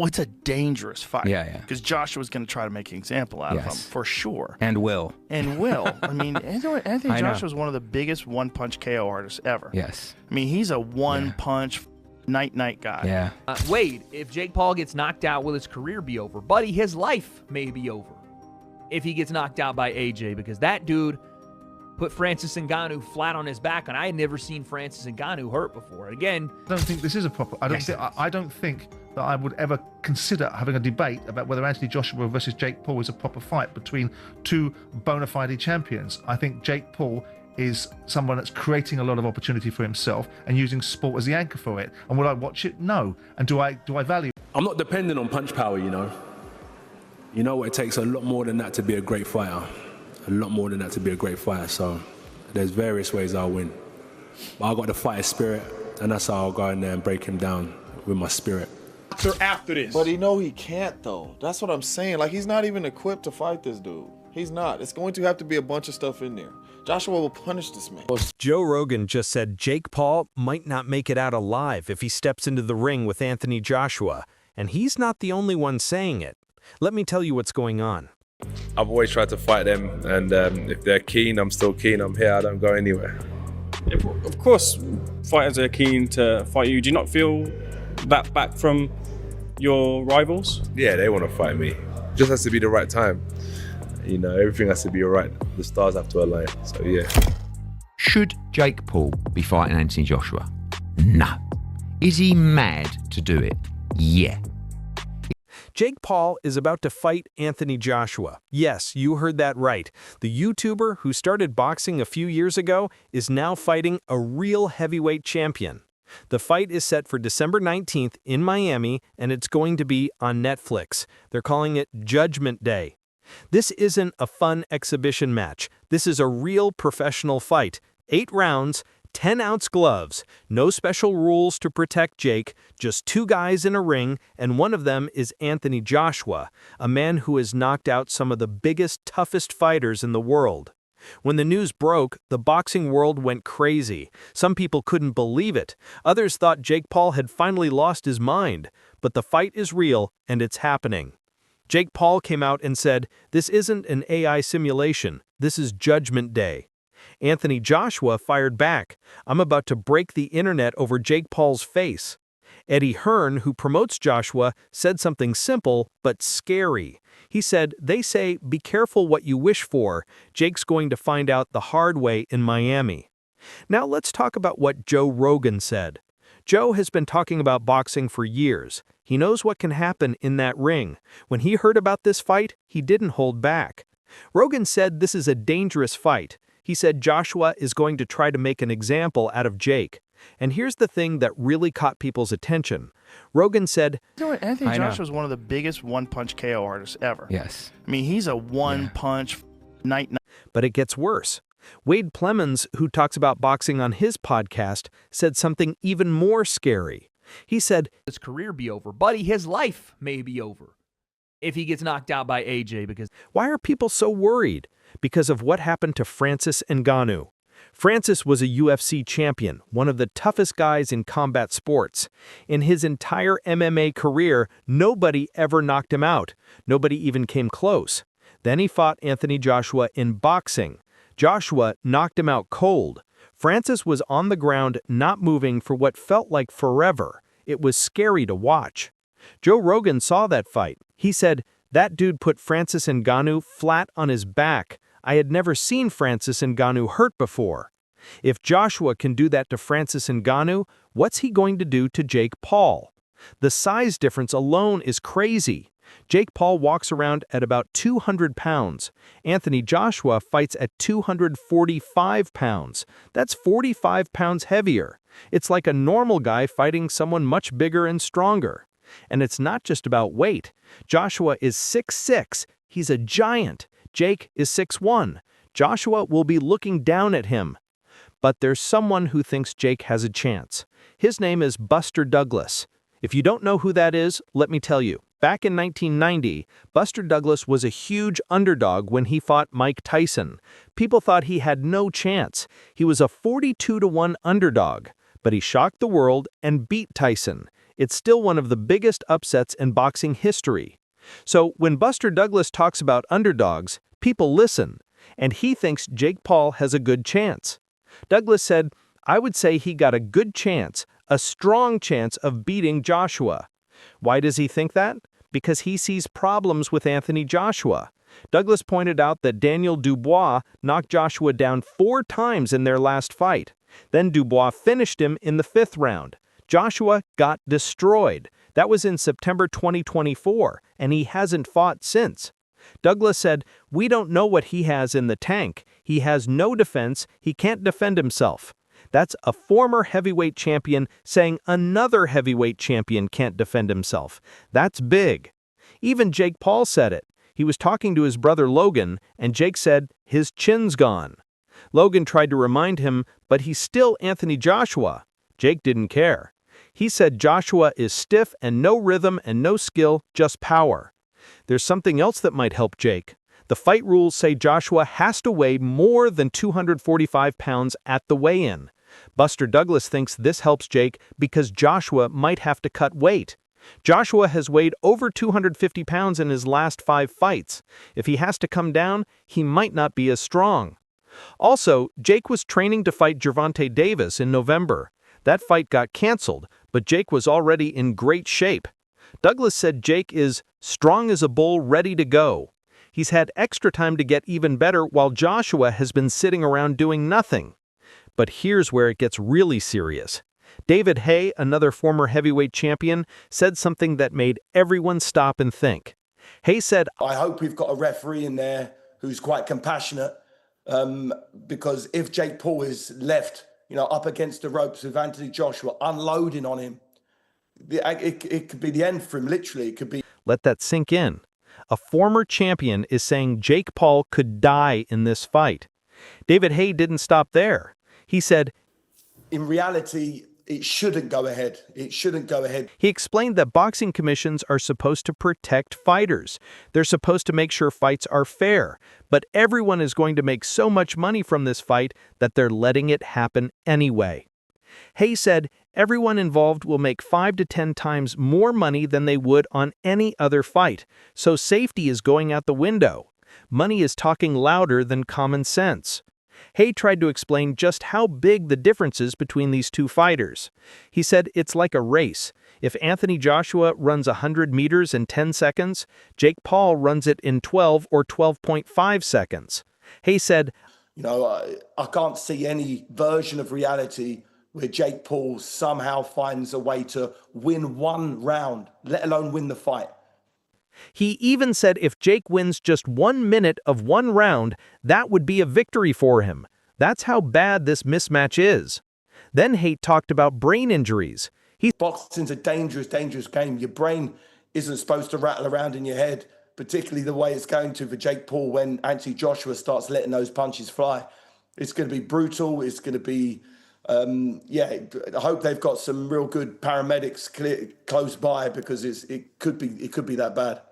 Well, it's a dangerous fight. Yeah. Because Joshua's going to try to make an example out of him, for sure. And will. I mean, Anthony Joshua's one of the biggest one-punch KO artists ever. Yes. I mean, he's a one-punch night guy. Yeah. Wade, if Jake Paul gets knocked out, will his career be over? Buddy, his life may be over if he gets knocked out by AJ, because that dude put Francis Ngannou flat on his back, and I had never seen Francis Ngannou hurt before. And again, I don't think this is a proper. I don't think that I would ever consider having a debate about whether Anthony Joshua versus Jake Paul is a proper fight between two bona fide champions. I think Jake Paul is someone that's creating a lot of opportunity for himself and using sport as the anchor for it. And will I watch it? No. And do I value? I'm not dependent on punch power, you know. You know what? It takes a lot more than that to be a great fighter. A lot more than that to be a great fighter. So there's various ways I'll win. But I got the fighter spirit, and that's how I'll go in there and break him down with my spirit. After this. But he can't though. That's what I'm saying. Like, he's not even equipped to fight this dude. He's not. It's going to have to be a bunch of stuff in there. Joshua will punish this man. Joe Rogan just said Jake Paul might not make it out alive if he steps into the ring with Anthony Joshua, and he's not the only one saying it. Let me tell you what's going on. I've always tried to fight them, and if they're keen, I'm still keen. I'm here. I don't go anywhere. Of course, fighters are keen to fight you. Do you not feel that back from your rivals? Yeah, they want to fight me. Just has to be the right time. You know, everything has to be all right. The stars have to align. So yeah. Should Jake Paul be fighting Anthony Joshua? No. Is he mad to do it? Yeah. Jake Paul is about to fight Anthony Joshua. Yes, you heard that right. The YouTuber who started boxing a few years ago is now fighting a real heavyweight champion. The fight is set for December 19th in Miami, and it's going to be on Netflix. They're calling it Judgment Day. This isn't a fun exhibition match. This is a real professional fight. 8 rounds, 10-ounce gloves, no special rules to protect Jake, just 2 guys in a ring, and one of them is Anthony Joshua, a man who has knocked out some of the biggest, toughest fighters in the world. When the news broke, the boxing world went crazy. Some people couldn't believe it. Others thought Jake Paul had finally lost his mind. But the fight is real, and it's happening. Jake Paul came out and said, "This isn't an AI simulation. This is Judgment Day." Anthony Joshua fired back, "I'm about to break the internet over Jake Paul's face." Eddie Hearn, who promotes Joshua, said something simple but scary. He said, "They say, be careful what you wish for. Jake's going to find out the hard way in Miami." Now let's talk about what Joe Rogan said. Joe has been talking about boxing for years. He knows what can happen in that ring. When he heard about this fight, he didn't hold back. Rogan said this is a dangerous fight. He said Joshua is going to try to make an example out of Jake. And here's the thing that really caught people's attention. Rogan said, Anthony Joshua is one of the biggest one-punch KO artists ever. Yes. I mean, he's a one-punch night. But it gets worse. Wade Plemons, who talks about boxing on his podcast, said something even more scary. He said, his career be over. Buddy, his life may be over if he gets knocked out by AJ. Because why are people so worried? Because of what happened to Francis Ngannou. Francis was a UFC champion, one of the toughest guys in combat sports. In his entire MMA career, nobody ever knocked him out. Nobody even came close. Then he fought Anthony Joshua in boxing. Joshua knocked him out cold. Francis was on the ground, not moving for what felt like forever. It was scary to watch. Joe Rogan saw that fight. He said, "That dude put Francis Ngannou flat on his back. I had never seen Francis Ngannou hurt before." If Joshua can do that to Francis Ngannou, what's he going to do to Jake Paul? The size difference alone is crazy. Jake Paul walks around at about 200 pounds. Anthony Joshua fights at 245 pounds. That's 45 pounds heavier. It's like a normal guy fighting someone much bigger and stronger. And it's not just about weight. Joshua is 6'6". He's a giant. Jake is 6'1". Joshua will be looking down at him. But there's someone who thinks Jake has a chance. His name is Buster Douglas. If you don't know who that is, let me tell you. Back in 1990, Buster Douglas was a huge underdog when he fought Mike Tyson. People thought he had no chance. He was a 42-1 underdog, but he shocked the world and beat Tyson. It's still one of the biggest upsets in boxing history. So when Buster Douglas talks about underdogs, people listen, and he thinks Jake Paul has a good chance. Douglas said, "I would say he got a good chance, a strong chance of beating Joshua." Why does he think that? Because he sees problems with Anthony Joshua. Douglas pointed out that Daniel Dubois knocked Joshua down 4 times in their last fight. Then Dubois finished him in the 5th round. Joshua got destroyed. That was in September 2024, and he hasn't fought since. Douglas said, "We don't know what he has in the tank. He has no defense. He can't defend himself." That's a former heavyweight champion saying another heavyweight champion can't defend himself. That's big. Even Jake Paul said it. He was talking to his brother Logan, and Jake said his chin's gone. Logan tried to remind him, but he's still Anthony Joshua. Jake didn't care. He said Joshua is stiff and no rhythm and no skill, just power. There's something else that might help Jake. The fight rules say Joshua has to weigh more than 245 pounds at the weigh-in. Buster Douglas thinks this helps Jake because Joshua might have to cut weight. Joshua has weighed over 250 pounds in his last 5 fights. If he has to come down, he might not be as strong. Also, Jake was training to fight Gervonta Davis in November. That fight got canceled, but Jake was already in great shape. Douglas said Jake is strong as a bull, ready to go. He's had extra time to get even better while Joshua has been sitting around doing nothing. But here's where it gets really serious. David Haye, another former heavyweight champion, said something that made everyone stop and think. Haye said, "I hope we've got a referee in there who's quite compassionate, because if Jake Paul is left, up against the ropes with Anthony Joshua unloading on him, it could be the end for him, literally. It could be." Let that sink in. A former champion is saying Jake Paul could die in this fight. David Haye didn't stop there. He said, "In reality, it shouldn't go ahead. It shouldn't go ahead." He explained that boxing commissions are supposed to protect fighters. They're supposed to make sure fights are fair, but everyone is going to make so much money from this fight that they're letting it happen anyway. Haye said everyone involved will make 5 to 10 times more money than they would on any other fight, so safety is going out the window. Money is talking louder than common sense. Haye tried to explain just how big the difference is between these two fighters. He said it's like a race. If Anthony Joshua runs 100 meters in 10 seconds, Jake Paul runs it in 12 or 12.5 seconds. Haye said, I can't see any version of reality where Jake Paul somehow finds a way to win one round, let alone win the fight. He even said if Jake wins just 1 minute of 1 round, that would be a victory for him. That's how bad this mismatch is. Then Haye talked about brain injuries. Boxing's a dangerous, dangerous game. Your brain isn't supposed to rattle around in your head, particularly the way it's going to for Jake Paul when Anthony Joshua starts letting those punches fly. It's going to be brutal. It's going to be, I hope they've got some real good paramedics close by, because it could be that bad.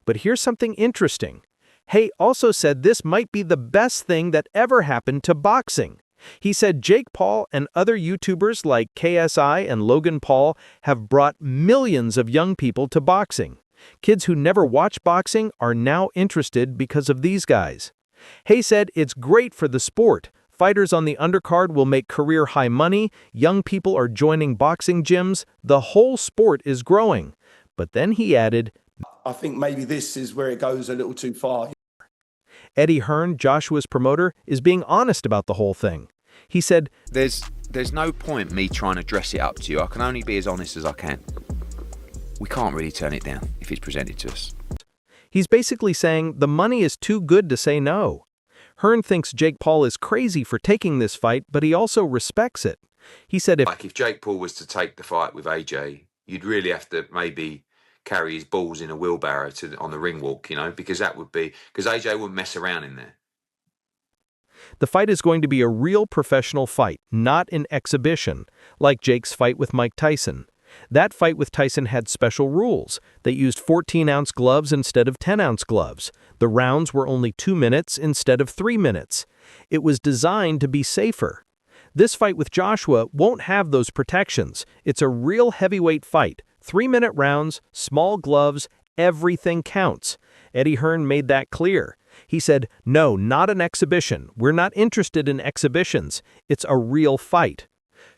But here's something interesting. Haye also said this might be the best thing that ever happened to boxing. He said Jake Paul and other YouTubers like KSI and Logan Paul have brought millions of young people to boxing. Kids who never watched boxing are now interested because of these guys. Haye said it's great for the sport. Fighters on the undercard will make career-high money, young people are joining boxing gyms, the whole sport is growing. But then he added, I think maybe this is where it goes a little too far. Eddie Hearn, Joshua's promoter, is being honest about the whole thing. He said, There's no point me trying to dress it up to you. I can only be as honest as I can. We can't really turn it down if it's presented to us. He's basically saying the money is too good to say no. Hearn thinks Jake Paul is crazy for taking this fight, but he also respects it. He said if Jake Paul was to take the fight with AJ, you'd really have to maybe carry his balls in a wheelbarrow on the ring walk, because AJ wouldn't mess around in there. The fight is going to be a real professional fight, not an exhibition, like Jake's fight with Mike Tyson. That fight with Tyson had special rules. They used 14-ounce gloves instead of 10-ounce gloves. The rounds were only 2 minutes instead of 3 minutes. It was designed to be safer. This fight with Joshua won't have those protections. It's a real heavyweight fight. 3-minute rounds, small gloves, everything counts. Eddie Hearn made that clear. He said, "No, not an exhibition. We're not interested in exhibitions. It's a real fight."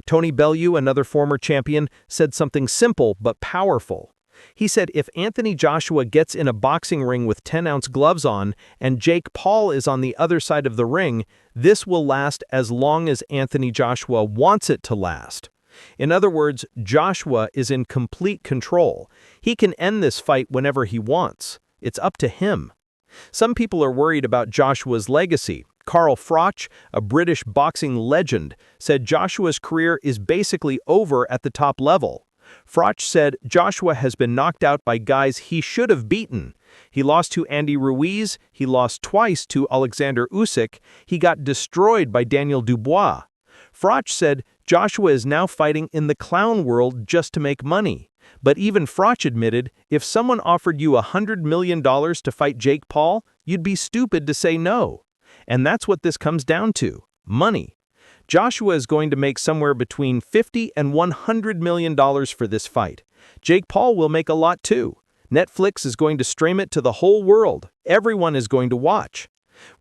Tony Bellew, another former champion, said something simple but powerful. He said if Anthony Joshua gets in a boxing ring with 10-ounce gloves on and Jake Paul is on the other side of the ring, this will last as long as Anthony Joshua wants it to last. In other words, Joshua is in complete control. He can end this fight whenever he wants. It's up to him. Some people are worried about Joshua's legacy. Carl Froch, a British boxing legend, said Joshua's career is basically over at the top level. Froch said Joshua has been knocked out by guys he should have beaten. He lost to Andy Ruiz, he lost twice to Alexander Usyk, he got destroyed by Daniel Dubois. Froch said Joshua is now fighting in the clown world just to make money. But even Froch admitted if someone offered you $100 million to fight Jake Paul, you'd be stupid to say no. And that's what this comes down to, money. Joshua is going to make somewhere between $50 and $100 million for this fight. Jake Paul will make a lot too. Netflix is going to stream it to the whole world. Everyone is going to watch.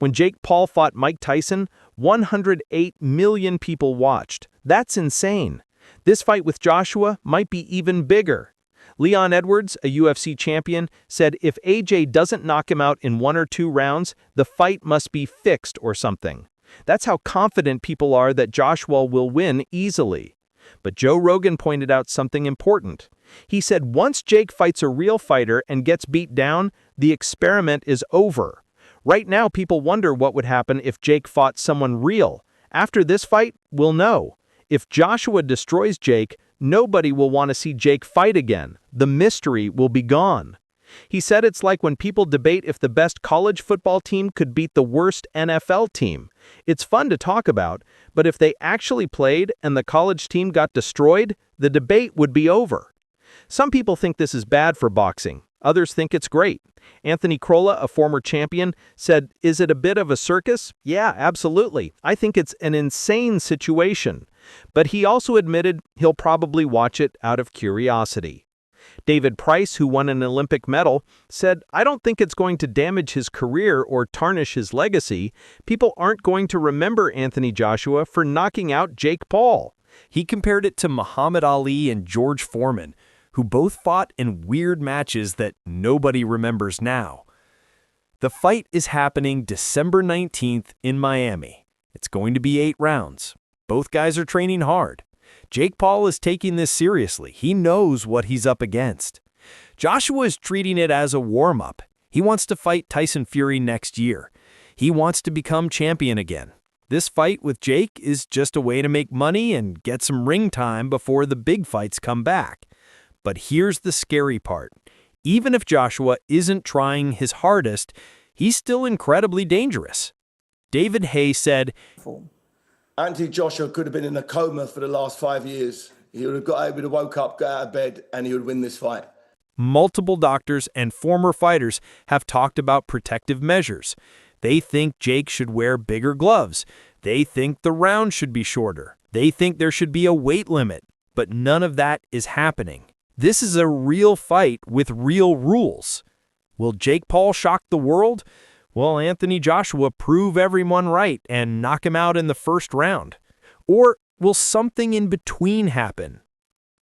When Jake Paul fought Mike Tyson, 108 million people watched. That's insane. This fight with Joshua might be even bigger. Leon Edwards, a UFC champion, said if AJ doesn't knock him out in 1 or 2 rounds, the fight must be fixed or something. That's how confident people are that Joshua will win easily. But Joe Rogan pointed out something important. He said once Jake fights a real fighter and gets beat down, the experiment is over. Right now, people wonder what would happen if Jake fought someone real. After this fight, we'll know. If Joshua destroys Jake, nobody will want to see Jake fight again. The mystery will be gone. He said it's like when people debate if the best college football team could beat the worst NFL team. It's fun to talk about, but if they actually played and the college team got destroyed, the debate would be over. Some people think this is bad for boxing. Others think it's great. Anthony Crolla, a former champion, said, "Is it a bit of a circus? Yeah, absolutely. I think it's an insane situation." But he also admitted he'll probably watch it out of curiosity. David Price, who won an Olympic medal, said, "I don't think it's going to damage his career or tarnish his legacy. People aren't going to remember Anthony Joshua for knocking out Jake Paul." He compared it to Muhammad Ali and George Foreman, who both fought in weird matches that nobody remembers now. The fight is happening December 19th in Miami. It's going to be 8 rounds. Both guys are training hard. Jake Paul is taking this seriously. He knows what he's up against. Joshua is treating it as a warm-up. He wants to fight Tyson Fury next year. He wants to become champion again. This fight with Jake is just a way to make money and get some ring time before the big fights come back. But here's the scary part. Even if Joshua isn't trying his hardest, he's still incredibly dangerous. David Hay said, Anthony Joshua could have been in a coma for the last 5 years. He would have woke up, got out of bed, and he would win this fight. Multiple doctors and former fighters have talked about protective measures. They think Jake should wear bigger gloves. They think the round should be shorter. They think there should be a weight limit. But none of that is happening. This is a real fight with real rules. Will Jake Paul shock the world? Will Anthony Joshua prove everyone right and knock him out in the first round? Or will something in between happen?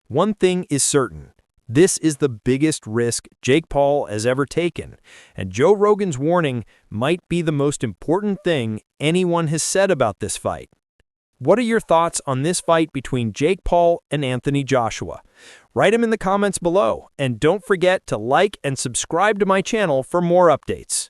One thing is certain. This is the biggest risk Jake Paul has ever taken, and Joe Rogan's warning might be the most important thing anyone has said about this fight. What are your thoughts on this fight between Jake Paul and Anthony Joshua? Write them in the comments below, and don't forget to like and subscribe to my channel for more updates.